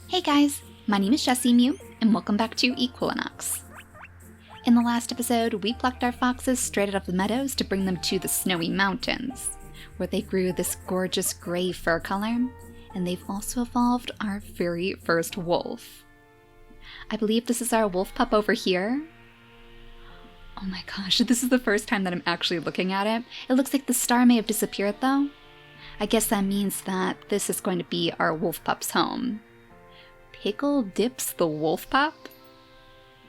Hey guys, my name is JessiMew, and welcome back to Equilinox. In the last episode, we plucked our foxes straight out of the meadows to bring them to the snowy mountains, where they grew this gorgeous gray fur color, and they've also evolved our very first wolf. I believe this is our wolf pup over here. Oh my gosh, this is the first time that I'm actually looking at it. It looks like the star may have disappeared though. I guess that means that this is going to be our wolf pup's home. Pickle Dips the Wolf Pup?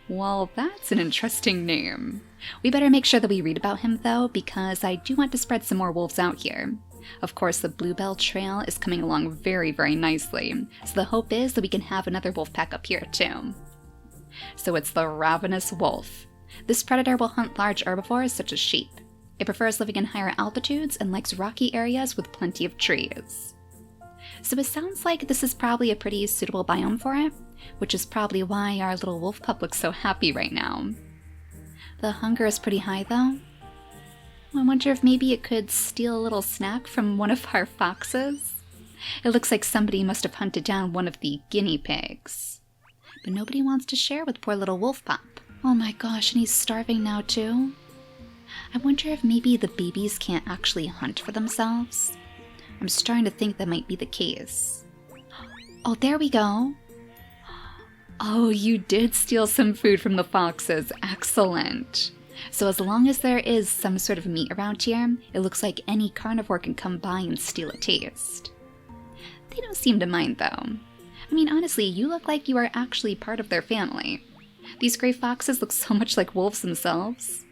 Well, that's an interesting name. We better make sure that we read about him though, because I do want to spread some more wolves out here. Of course, the Bluebell Trail is coming along very, very nicely, so the hope is that we can have another wolf pack up here too. So it's the ravenous wolf. This predator will hunt large herbivores such as sheep. It prefers living in higher altitudes and likes rocky areas with plenty of trees. So it sounds like this is probably a pretty suitable biome for it, which is probably why our little wolf pup looks so happy right now. The hunger is pretty high though. I wonder if maybe it could steal a little snack from one of our foxes? It looks like somebody must have hunted down one of the guinea pigs. But nobody wants to share with poor little wolf pup. Oh my gosh, and he's starving now too? I wonder if maybe the babies can't actually hunt for themselves. I'm starting to think that might be the case. Oh, there we go. Oh, you did steal some food from the foxes. Excellent. So as long as there is some sort of meat around here, it looks like any carnivore can come by and steal a taste. They don't seem to mind though. I mean, honestly, you look like you are actually part of their family. These gray foxes look so much like wolves themselves.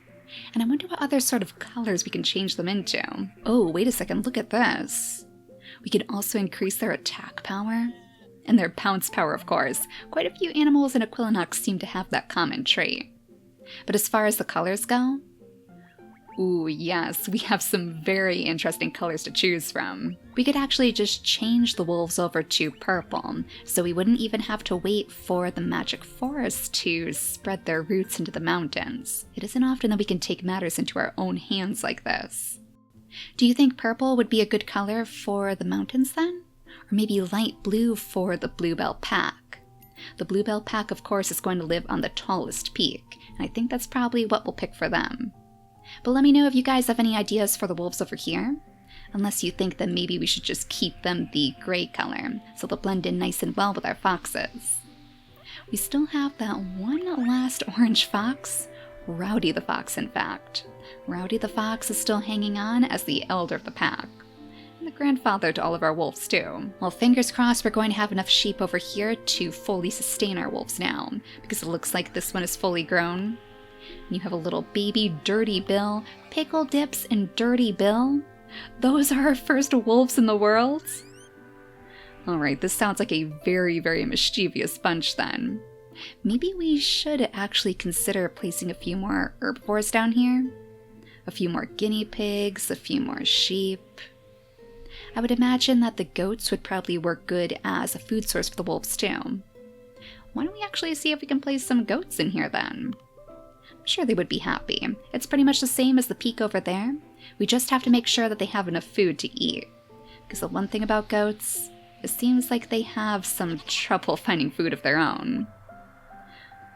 And I wonder what other sort of colors we can change them into. Oh, wait a second, look at this. We can also increase their attack power. And their pounce power, of course. Quite a few animals in Equilinox seem to have that common trait. But as far as the colors go, ooh, yes, we have some very interesting colors to choose from. We could actually just change the wolves over to purple, so we wouldn't even have to wait for the magic forest to spread their roots into the mountains. It isn't often that we can take matters into our own hands like this. Do you think purple would be a good color for the mountains then? Or maybe light blue for the Bluebell Pack? The Bluebell Pack, of course, is going to live on the tallest peak, and I think that's probably what we'll pick for them. But let me know if you guys have any ideas for the wolves over here. Unless you think that maybe we should just keep them the gray color, so they'll blend in nice and well with our foxes. We still have that one last orange fox. Rowdy the fox, in fact. Rowdy the fox is still hanging on as the elder of the pack. And the grandfather to all of our wolves too. Well, fingers crossed we're going to have enough sheep over here to fully sustain our wolves now, because it looks like this one is fully grown. You have a little baby Dirty Bill, Pickle Dips, and Dirty Bill. Those are our first wolves in the world? Alright, this sounds like a very, very mischievous bunch then. Maybe we should actually consider placing a few more herbivores down here. A few more guinea pigs, a few more sheep. I would imagine that the goats would probably work good as a food source for the wolves too. Why don't we actually see if we can place some goats in here then? I'm sure they would be happy. It's pretty much the same as the peak over there. We just have to make sure that they have enough food to eat. Because the one thing about goats, it seems like they have some trouble finding food of their own.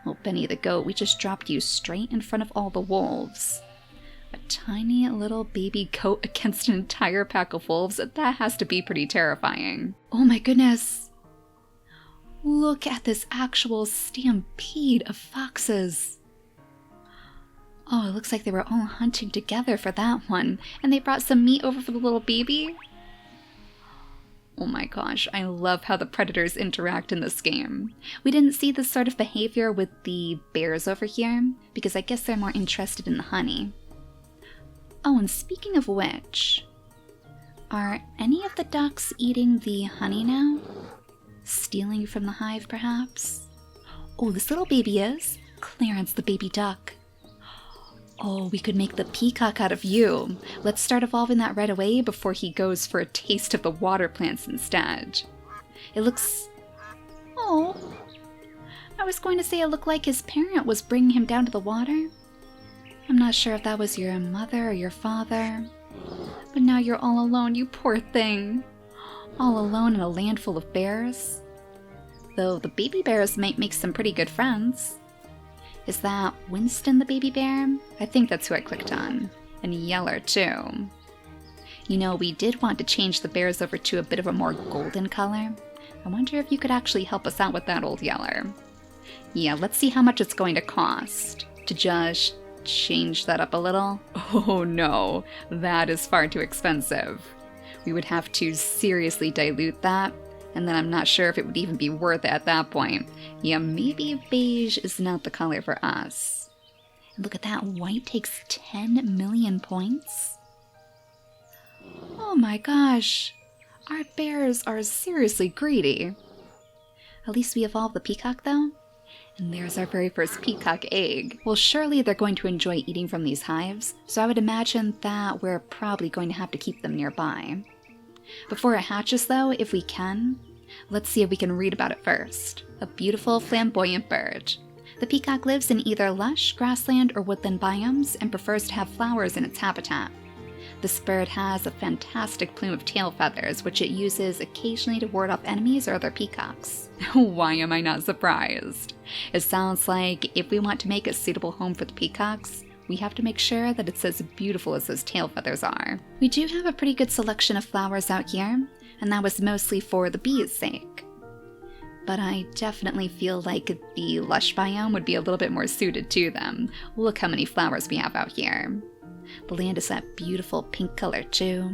Well, Benny the goat, we just dropped you straight in front of all the wolves. A tiny little baby goat against an entire pack of wolves, that has to be pretty terrifying. Oh my goodness! Look at this actual stampede of foxes! Oh, it looks like they were all hunting together for that one, and they brought some meat over for the little baby? Oh my gosh, I love how the predators interact in this game. We didn't see this sort of behavior with the bears over here, because I guess they're more interested in the honey. Oh, and speaking of which, are any of the ducks eating the honey now? Stealing from the hive, perhaps? Oh, this little baby is. Clarence the baby duck. Oh, we could make the Peacock out of you. Let's start evolving that right away before he goes for a taste of the water plants instead. It looks... Oh, I was going to say it looked like his parent was bringing him down to the water. I'm not sure if that was your mother or your father. But now you're all alone, you poor thing. All alone in a land full of bears. though the baby bears might make some pretty good friends. Is that Winston the baby bear? I think that's who I clicked on. And Yeller too. You know, we did want to change the bears over to a bit of a more golden color. I wonder if you could actually help us out with that, old Yeller. Yeah, let's see how much it's going to cost to just change that up a little. Oh no, that is far too expensive. We would have to seriously dilute that, and then I'm not sure if it would even be worth it at that point. Yeah, maybe beige is not the color for us. Look at that, white takes 10 million points. Oh my gosh, our bears are seriously greedy. At least we evolved the peacock though. And there's our very first peacock egg. Well, surely they're going to enjoy eating from these hives, so I would imagine that we're probably going to have to keep them nearby. Before it hatches though, if we can, let's see if we can read about it first. A beautiful flamboyant bird. The peacock lives in either lush, grassland, or woodland biomes and prefers to have flowers in its habitat. This bird has a fantastic plume of tail feathers, which it uses occasionally to ward off enemies or other peacocks. Why am I not surprised? It sounds like if we want to make a suitable home for the peacocks, we have to make sure that it's as beautiful as those tail feathers are. We do have a pretty good selection of flowers out here, and that was mostly for the bees' sake. But I definitely feel like the Lush Biome would be a little bit more suited to them. Look how many flowers we have out here. The land is that beautiful pink color too,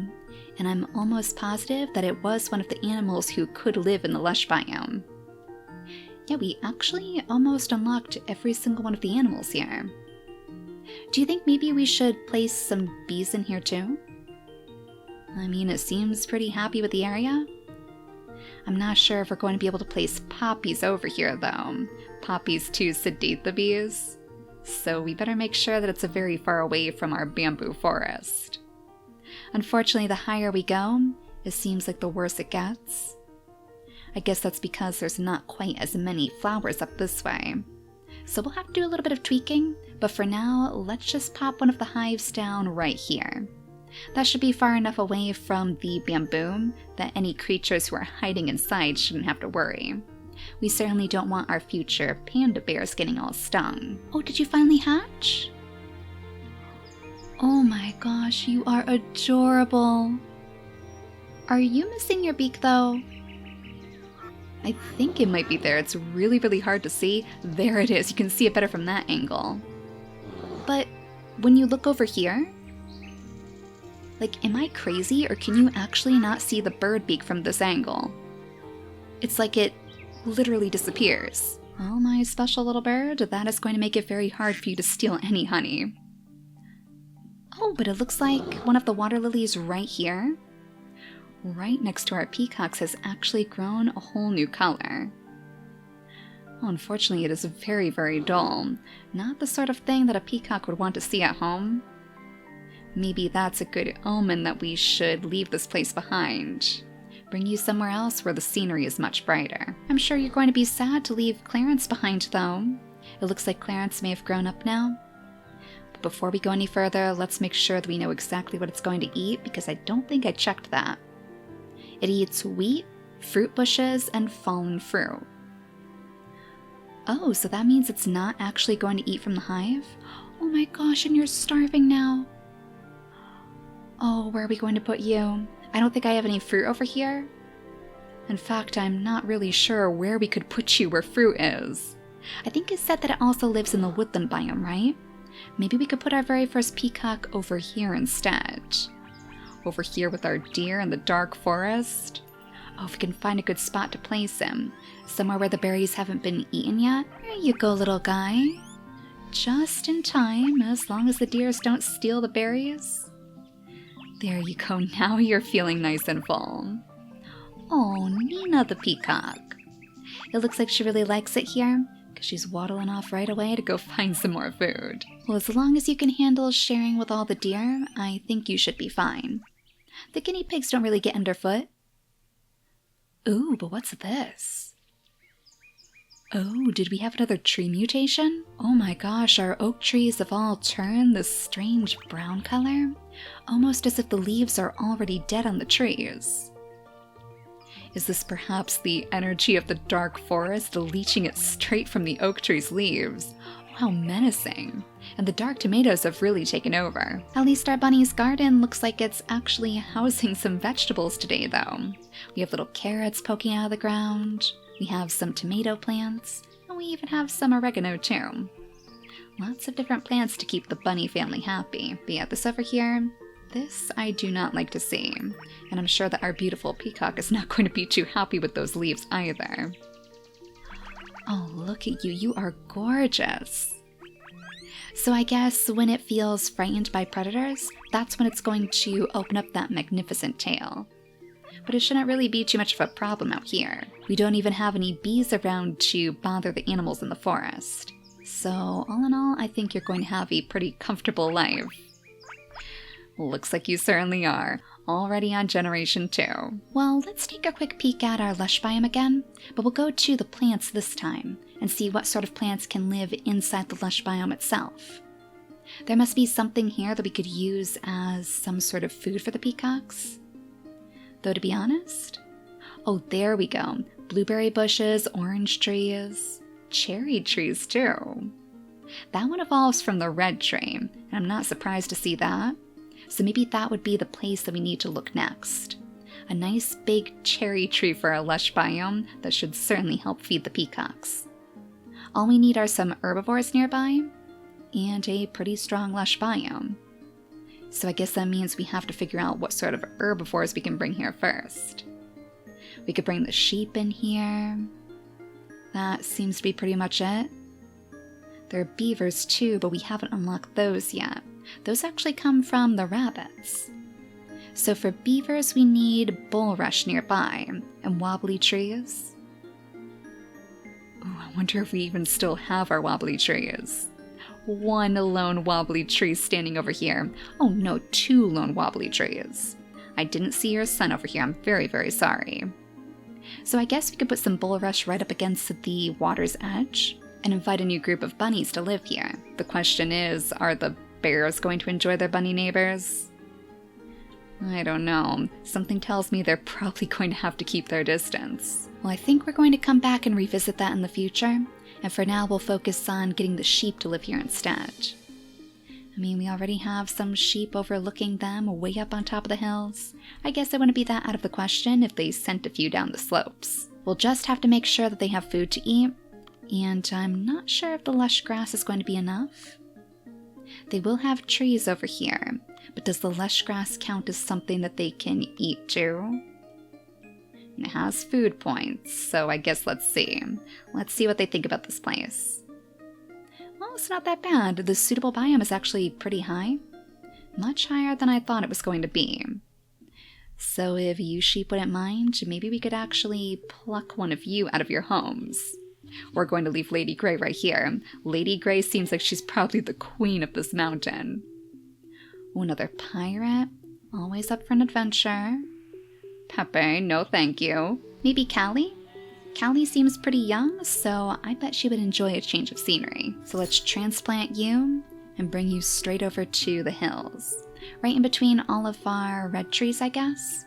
and I'm almost positive that it was one of the animals who could live in the Lush Biome. Yeah, we actually almost unlocked every single one of the animals here. Do you think maybe we should place some bees in here too? I mean, it seems pretty happy with the area. I'm not sure if we're going to be able to place poppies over here though. Poppies to sedate the bees. So we better make sure that it's very far away from our bamboo forest. Unfortunately, the higher we go, it seems like the worse it gets. I guess that's because there's not quite as many flowers up this way. So we'll have to do a little bit of tweaking, but for now, let's just pop one of the hives down right here. That should be far enough away from the bamboo that any creatures who are hiding inside shouldn't have to worry. We certainly don't want our future panda bears getting all stung. Oh, did you finally hatch? Oh my gosh, you are adorable. Are you missing your beak though? I think it might be there. It's really, really hard to see. There it is. You can see it better from that angle. But when you look over here, like, am I crazy or can you actually not see the bird beak from this angle? It's like it literally disappears. Oh, my special little bird, that is going to make it very hard for you to steal any honey. Oh, but it looks like one of the water lilies right here, right next to our peacocks, has actually grown a whole new color. Oh, unfortunately, it is very, very dull. Not the sort of thing that a peacock would want to see at home. Maybe that's a good omen that we should leave this place behind. Bring you somewhere else where the scenery is much brighter. I'm sure you're going to be sad to leave Clarence behind, though. It looks like Clarence may have grown up now. But before we go any further, let's make sure that we know exactly what it's going to eat, because I don't think I checked that. It eats wheat, fruit bushes, and fallen fruit. Oh, so that means it's not actually going to eat from the hive? Oh my gosh, and you're starving now. Oh, where are we going to put you? I don't think I have any fruit over here. In fact, I'm not really sure where we could put you where fruit is. I think it said that it also lives in the woodland biome, right? Maybe we could put our very first peacock over here instead. Over here with our deer in the dark forest. Oh, if we can find a good spot to place him. Somewhere where the berries haven't been eaten yet. There you go, little guy. Just in time, as long as the deers don't steal the berries. There you go, now you're feeling nice and full. Oh, Nina the peacock. It looks like she really likes it here, because she's waddling off right away to go find some more food. Well, as long as you can handle sharing with all the deer, I think you should be fine. The guinea pigs don't really get underfoot. Ooh, but what's this? Oh, did we have another tree mutation? Oh my gosh, our oak trees have all turned this strange brown color, almost as if the leaves are already dead on the trees. Is this perhaps the energy of the dark forest leaching it straight from the oak tree's leaves? Oh, how menacing. And the dark tomatoes have really taken over. At least our bunny's garden looks like it's actually housing some vegetables today, though. We have little carrots poking out of the ground, we have some tomato plants, and we even have some oregano too. Lots of different plants to keep the bunny family happy. But yeah, this over here, this I do not like to see. And I'm sure that our beautiful peacock is not going to be too happy with those leaves either. Oh, look at you. You are gorgeous. So I guess when it feels frightened by predators, that's when it's going to open up that magnificent tail. But it shouldn't really be too much of a problem out here. We don't even have any bees around to bother the animals in the forest. So all in all, I think you're going to have a pretty comfortable life. Looks like you certainly are. Already on generation 2. Well, let's take a quick peek at our Lush Biome again, but we'll go to the plants this time and see what sort of plants can live inside the Lush Biome itself. There must be something here that we could use as some sort of food for the peacocks. Though to be honest, oh, there we go. Blueberry bushes, orange trees, cherry trees too. That one evolves from the red tree, and I'm not surprised to see that. So maybe that would be the place that we need to look next. A nice big cherry tree for our Lush Biome that should certainly help feed the peacocks. All we need are some herbivores nearby, and a pretty strong Lush Biome. So I guess that means we have to figure out what sort of herbivores we can bring here first. We could bring the sheep in here. That seems to be pretty much it. There are beavers too, but we haven't unlocked those yet. Those actually come from the rabbits. So for beavers, we need bulrush nearby and wobbly trees. Ooh, I wonder if we even still have our wobbly trees. One lone wobbly tree standing over here. Oh no, 2 lone wobbly trees. I didn't see your son over here. I'm very, very sorry. So I guess we could put some bulrush right up against the water's edge and invite a new group of bunnies to live here. The question is, are the bears going to enjoy their bunny neighbors? I don't know. Something tells me they're probably going to have to keep their distance. Well, I think we're going to come back and revisit that in the future, and for now we'll focus on getting the sheep to live here instead. I mean, we already have some sheep overlooking them way up on top of the hills. I guess it wouldn't be that out of the question if they sent a few down the slopes. We'll just have to make sure that they have food to eat, and I'm not sure if the lush grass is going to be enough. They will have trees over here, but does the lush grass count as something that they can eat too? It has food points, so I guess let's see. Let's see what they think about this place. Well, it's not that bad. The suitable biome is actually pretty high. Much higher than I thought it was going to be. So if you sheep wouldn't mind, maybe we could actually pluck one of you out of your homes. We're going to leave Lady Grey right here. Lady Grey seems like she's probably the queen of this mountain. Oh, another pirate. Always up for an adventure. Pepe, no thank you. Maybe Callie? Callie seems pretty young, so I bet she would enjoy a change of scenery. So let's transplant you and bring you straight over to the hills. Right in between all of our red trees, I guess.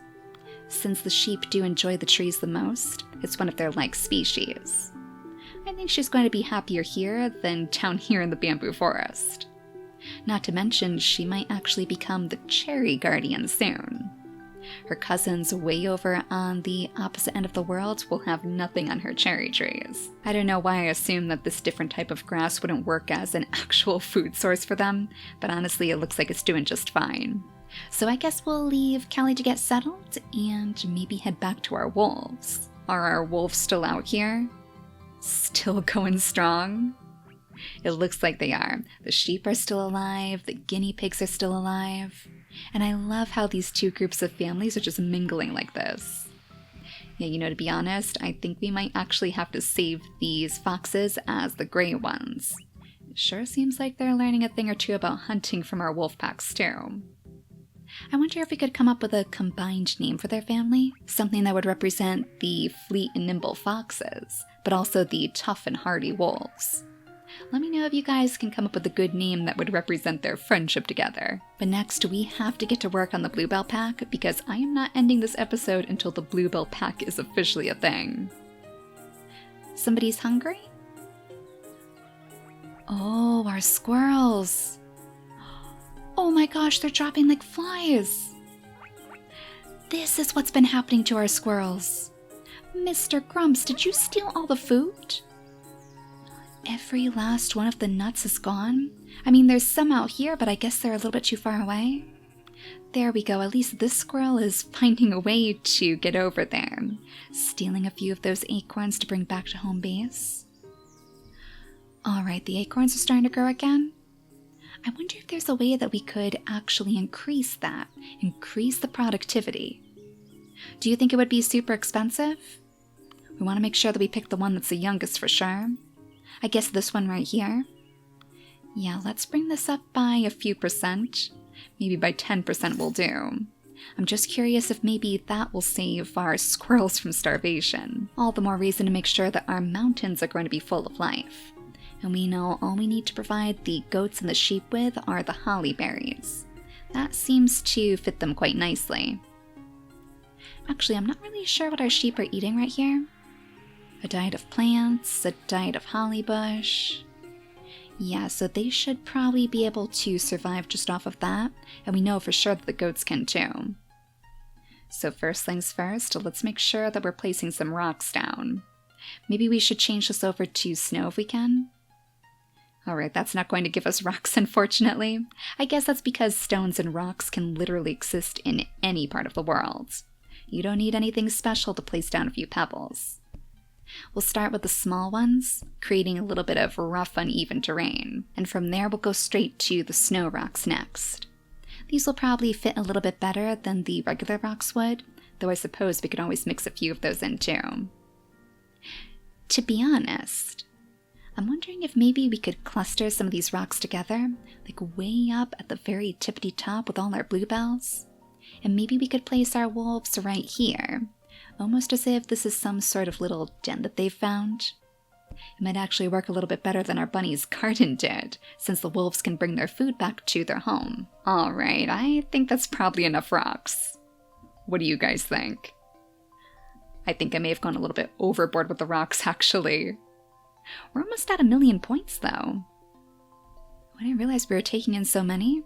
Since the sheep do enjoy the trees the most, it's one of their like species. I think she's going to be happier here than down here in the bamboo forest. Not to mention, she might actually become the cherry guardian soon. Her cousins way over on the opposite end of the world will have nothing on her cherry trees. I don't know why I assumed that this different type of grass wouldn't work as an actual food source for them, but honestly it looks like it's doing just fine. So I guess we'll leave Callie to get settled and maybe head back to our wolves. Are our wolves still out here? Still going strong? It looks like they are. The sheep are still alive, the guinea pigs are still alive, and I love how these two groups of families are just mingling like this. Yeah, you know, to be honest, I think we might actually have to save these foxes as the gray ones. It sure seems like they're learning a thing or two about hunting from our wolf packs too. I wonder if we could come up with a combined name for their family, something that would represent the fleet and nimble foxes, but also the tough and hardy wolves. Let me know if you guys can come up with a good name that would represent their friendship together. But next, we have to get to work on the Bluebell Pack because I am not ending this episode until the Bluebell Pack is officially a thing. Somebody's hungry? Oh, our squirrels. Oh my gosh, they're dropping like flies. This is what's been happening to our squirrels. Mr. Grumps, did you steal all the food? Every last one of the nuts is gone. I mean, there's some out here, but I guess they're a little bit too far away. There we go, at least this squirrel is finding a way to get over there. Stealing a few of those acorns to bring back to home base. Alright, the acorns are starting to grow again. I wonder if there's a way that we could actually increase that. Increase the productivity. Do you think it would be super expensive? We want to make sure that we pick the one that's the youngest for sure. I guess this one right here. Yeah, let's bring this up by a few percent. Maybe by 10% will do. I'm just curious if maybe that will save our squirrels from starvation. All the more reason to make sure that our mountains are going to be full of life. And we know all we need to provide the goats and the sheep with are the holly berries. That seems to fit them quite nicely. Actually, I'm not really sure what our sheep are eating right here. A diet of plants, a diet of holly bush. Yeah, so they should probably be able to survive just off of that, and we know for sure that the goats can too. So first things first, let's make sure that we're placing some rocks down. Maybe we should change this over to snow if we can. Alright, that's not going to give us rocks, unfortunately. I guess that's because stones and rocks can literally exist in any part of the world. You don't need anything special to place down a few pebbles. We'll start with the small ones, creating a little bit of rough, uneven terrain, and from there we'll go straight to the snow rocks next. These will probably fit a little bit better than the regular rocks would, though I suppose we could always mix a few of those in too. To be honest, I'm wondering if maybe we could cluster some of these rocks together, like way up at the very tippity top with all our bluebells, and maybe we could place our wolves right here. Almost as if this is some sort of little den that they've found. It might actually work a little bit better than our bunny's garden did, since the wolves can bring their food back to their home. Alright, I think that's probably enough rocks. What do you guys think? I think I may have gone a little bit overboard with the rocks, actually. We're almost at 1,000,000 points, though. I didn't realize we were taking in so many.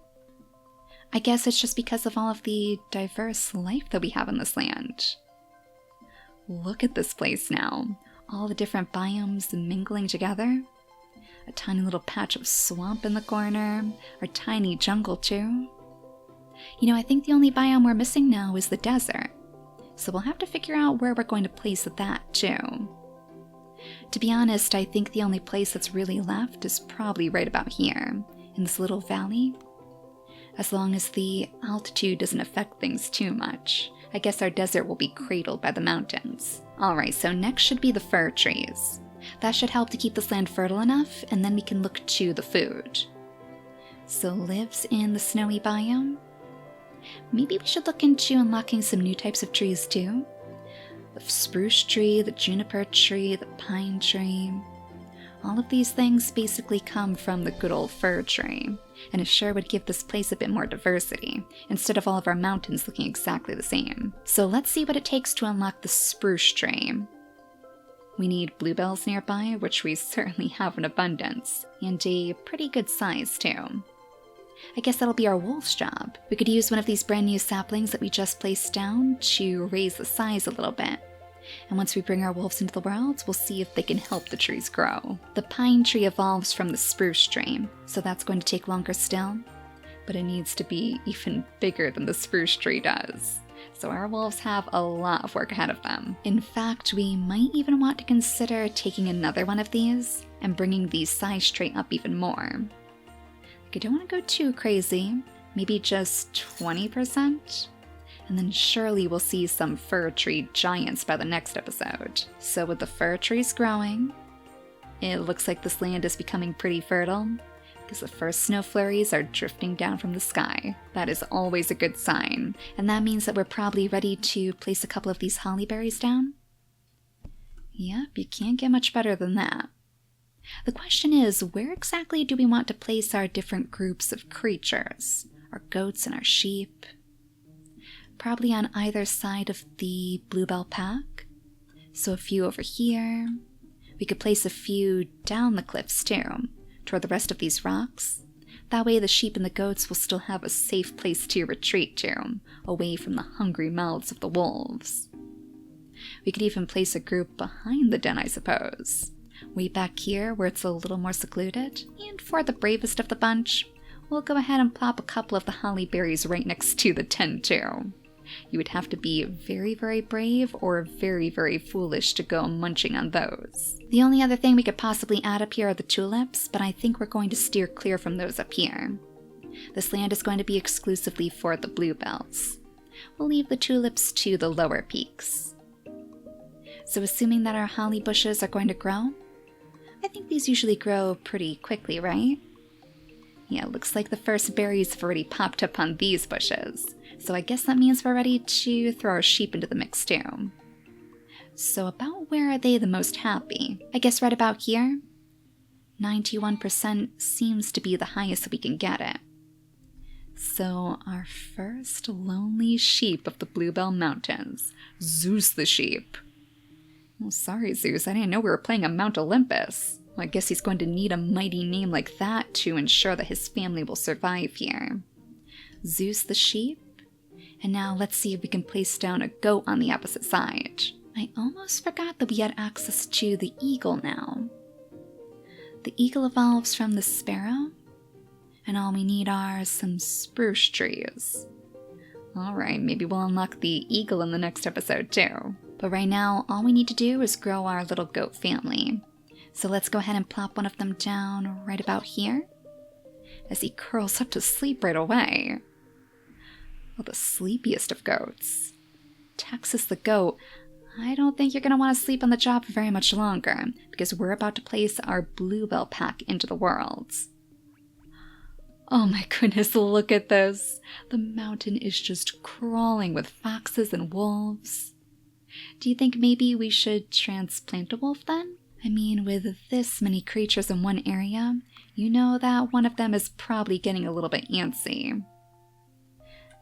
I guess it's just because of all of the diverse life that we have in this land. Look at this place now. All the different biomes mingling together. A tiny little patch of swamp in the corner. Our tiny jungle too. You know, I think the only biome we're missing now is the desert. So we'll have to figure out where we're going to place that too. To be honest, I think the only place that's really left is probably right about here, in this little valley. As long as the altitude doesn't affect things too much. I guess our desert will be cradled by the mountains. Alright, so next should be the fir trees. That should help to keep this land fertile enough, and then we can look to the food. So lives in the snowy biome? Maybe we should look into unlocking some new types of trees too. The spruce tree, the juniper tree, the pine tree. All of these things basically come from the good old fir tree, and it sure would give this place a bit more diversity, instead of all of our mountains looking exactly the same. So let's see what it takes to unlock the spruce tree. We need bluebells nearby, which we certainly have in abundance, and a pretty good size too. I guess that'll be our wolf's job. We could use one of these brand new saplings that we just placed down to raise the size a little bit. And once we bring our wolves into the world, we'll see if they can help the trees grow. The pine tree evolves from the spruce tree, so that's going to take longer still. But it needs to be even bigger than the spruce tree does. So our wolves have a lot of work ahead of them. In fact, we might even want to consider taking another one of these and bringing the size trait up even more. I don't want to go too crazy, maybe just 20%? And then surely we'll see some fir tree giants by the next episode. So with the fir trees growing, it looks like this land is becoming pretty fertile, because the first snow flurries are drifting down from the sky. That is always a good sign, and that means that we're probably ready to place a couple of these holly berries down. Yep, you can't get much better than that. The question is, where exactly do we want to place our different groups of creatures? Our goats and our sheep? Probably on either side of the Bluebell Pack. So a few over here. We could place a few down the cliffs too, toward the rest of these rocks. That way the sheep and the goats will still have a safe place to retreat to, away from the hungry mouths of the wolves. We could even place a group behind the den, I suppose. Way back here where it's a little more secluded. And for the bravest of the bunch, we'll go ahead and plop a couple of the holly berries right next to the tent too. You would have to be very, very brave or very, very foolish to go munching on those. The only other thing we could possibly add up here are the tulips, but I think we're going to steer clear from those up here. This land is going to be exclusively for the bluebells. We'll leave the tulips to the lower peaks. So assuming that our holly bushes are going to grow, I think these usually grow pretty quickly, right? Yeah, it looks like the first berries have already popped up on these bushes. So I guess that means we're ready to throw our sheep into the mix too. So about where are they the most happy? I guess right about here? 91% seems to be the highest that we can get it. So our first lonely sheep of the Bluebell Mountains. Zeus the sheep. Oh, sorry Zeus, I didn't know we were playing on Mount Olympus. Well, I guess he's going to need a mighty name like that to ensure that his family will survive here. Zeus the sheep. And now let's see if we can place down a goat on the opposite side. I almost forgot that we had access to the eagle now. The eagle evolves from the sparrow, and all we need are some spruce trees. Alright, maybe we'll unlock the eagle in the next episode too. But right now, all we need to do is grow our little goat family. So let's go ahead and plop one of them down right about here, as he curls up to sleep right away. Oh, the sleepiest of goats. Texas the goat, I don't think you're going to want to sleep on the job for very much longer, because we're about to place our Bluebell Pack into the world. Oh my goodness, look at this. The mountain is just crawling with foxes and wolves. Do you think maybe we should transplant a wolf then? I mean, with this many creatures in one area, you know that one of them is probably getting a little bit antsy.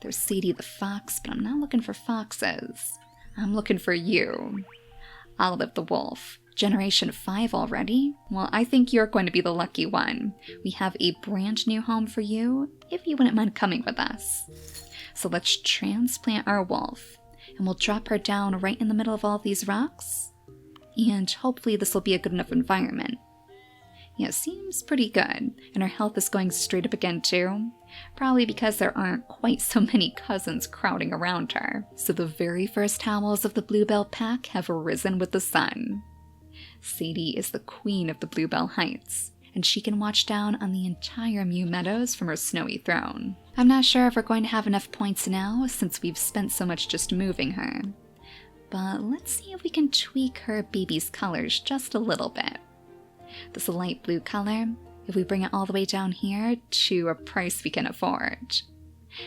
There's Sadie the fox, but I'm not looking for foxes. I'm looking for you. Olive the wolf. Generation 5 already? Well, I think you're going to be the lucky one. We have a brand new home for you, if you wouldn't mind coming with us. So let's transplant our wolf, and we'll drop her down right in the middle of all these rocks. And hopefully this will be a good enough environment. Yeah, seems pretty good, and her health is going straight up again too. Probably because there aren't quite so many cousins crowding around her. So the very first Howls of the Bluebell Pack have arisen with the sun. Sadie is the queen of the Bluebell Heights, and she can watch down on the entire Mew Meadows from her snowy throne. I'm not sure if we're going to have enough points now, since we've spent so much just moving her. But let's see if we can tweak her baby's colors just a little bit. This light blue color, if we bring it all the way down here to a price we can afford.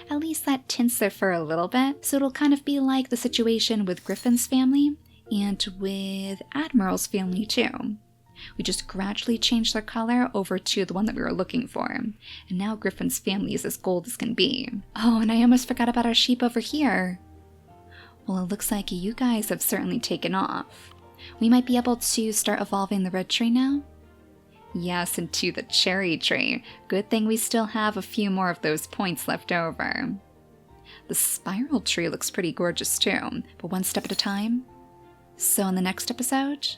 At least that tints their fur a little bit, so it'll kind of be like the situation with Griffin's family and with Admiral's family too. We just gradually changed their color over to the one that we were looking for, and now Griffin's family is as gold as can be. Oh, and I almost forgot about our sheep over here. Well, it looks like you guys have certainly taken off. We might be able to start evolving the red tree now. Yes, into the cherry tree. Good thing we still have a few more of those points left over. The spiral tree looks pretty gorgeous too, but one step at a time. So in the next episode,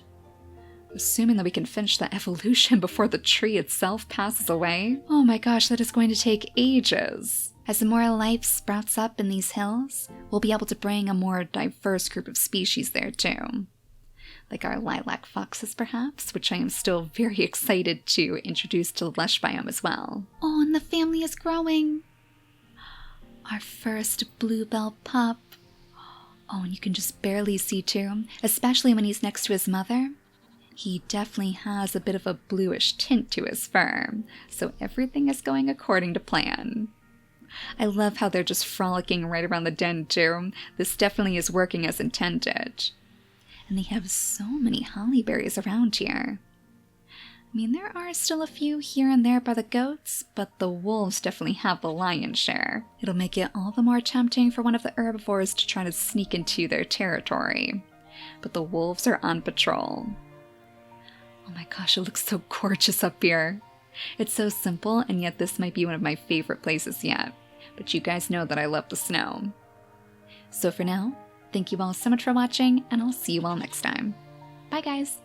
assuming that we can finish that evolution before the tree itself passes away, oh my gosh, that is going to take ages. As more life sprouts up in these hills, we'll be able to bring a more diverse group of species there too. Like our lilac foxes perhaps, which I am still very excited to introduce to the Lush Biome as well. Oh, and the family is growing! Our first Bluebell pup. Oh, and you can just barely see too, especially when he's next to his mother. He definitely has a bit of a bluish tint to his fur, so everything is going according to plan. I love how they're just frolicking right around the den too. This definitely is working as intended. And they have so many holly berries around here. I mean, there are still a few here and there by the goats, but the wolves definitely have the lion's share. It'll make it all the more tempting for one of the herbivores to try to sneak into their territory. But the wolves are on patrol. Oh my gosh, it looks so gorgeous up here. It's so simple, and yet this might be one of my favorite places yet. But you guys know that I love the snow. So for now, thank you all so much for watching, and I'll see you all next time. Bye guys!